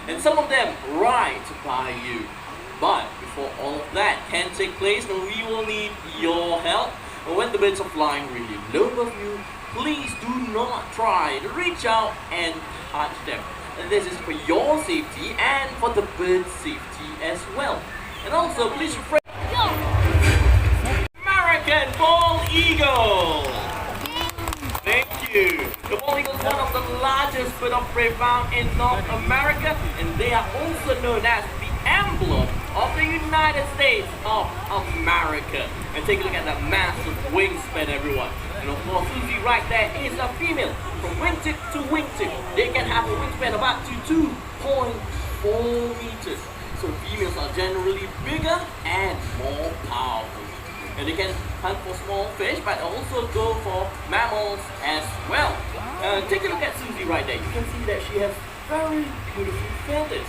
and some of them right by you. But before all of that can take place, we will need your help. When the birds are flying really low above you, please do not try to reach out and touch them. And this is for your safety and for the bird's safety as well. And also, please refrain. American Bald Eagle! Thank you. The bald eagle is one of the largest bird of prey found in North America, and they are also known as the emblem of the United States of America. And take a look at that massive wingspan, everyone. And of course, Susie right there is a female. From wingtip to wingtip, they can have a wingspan of up to 2.4 meters. So females are generally bigger and more powerful. And they can hunt for small fish, but also go for mammals as well. Take a look at Susie right there. You can see that she has very beautiful feathers.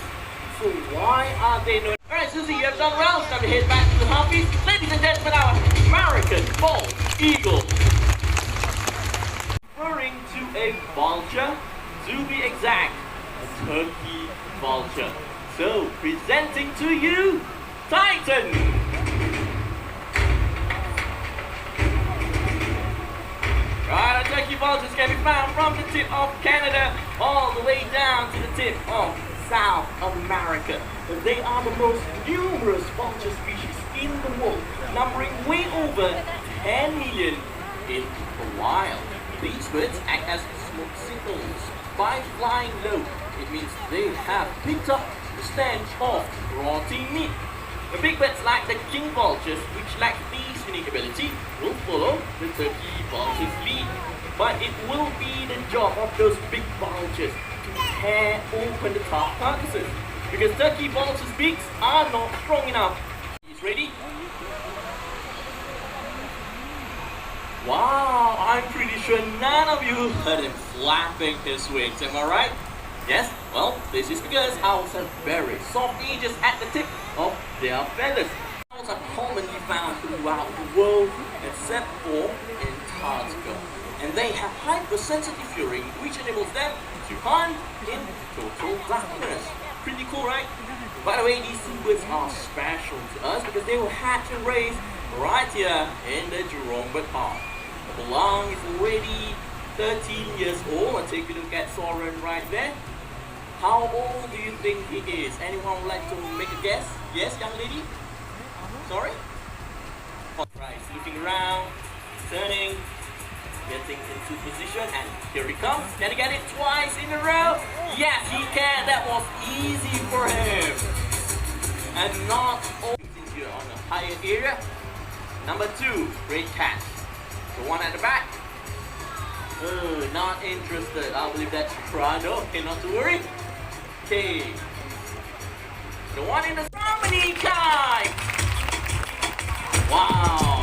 So why are they known? Alright, Susie, you have done well. It's time to head back to the Harpies. Ladies and gentlemen, our American Bald Eagle. Referring to a vulture, to be exact, a turkey vulture. So, presenting to you, Titan! Right, our turkey vultures can be found from the tip of Canada all the way down to the tip of South America. They are the most numerous vulture species in the world, numbering way over 10 million in the wild. These birds act as smoke signals by flying low. It means they have picked up the stench of rotting meat. The big birds like the king vultures, which lack this unique ability, will follow the turkey vulture's lead. But it will be the job of those big vultures to tear open the top carcasses, because turkey vultures' beaks are not strong enough. He's ready? Wow, I'm pretty sure none of you heard him flapping his wings, am I right? Yes? Well, this is because owls have very soft edges at the tip of their feathers. Owls are commonly found throughout the world except for Antarctica. And they have hypersensitive hearing, which enables them to hunt in total darkness. Pretty cool, right? By the way, these seabirds are special to us because they will hatch and raise right here in the Jurong bird park. The belang is already 13 years old. Take a look at Soren right there. How old do you think he is? Anyone would like to make a guess? Yes, young lady? Sorry? Right, looking around, turning, getting into position, and here he comes. Can he get it twice in a row? Yes, he can. That was easy for him. And not all since you're on a higher area. Number 2, great catch. The one at the back. Not interested. I believe that's Prado. Okay, not to worry. Okay. The one in the Harmony kite. Wow.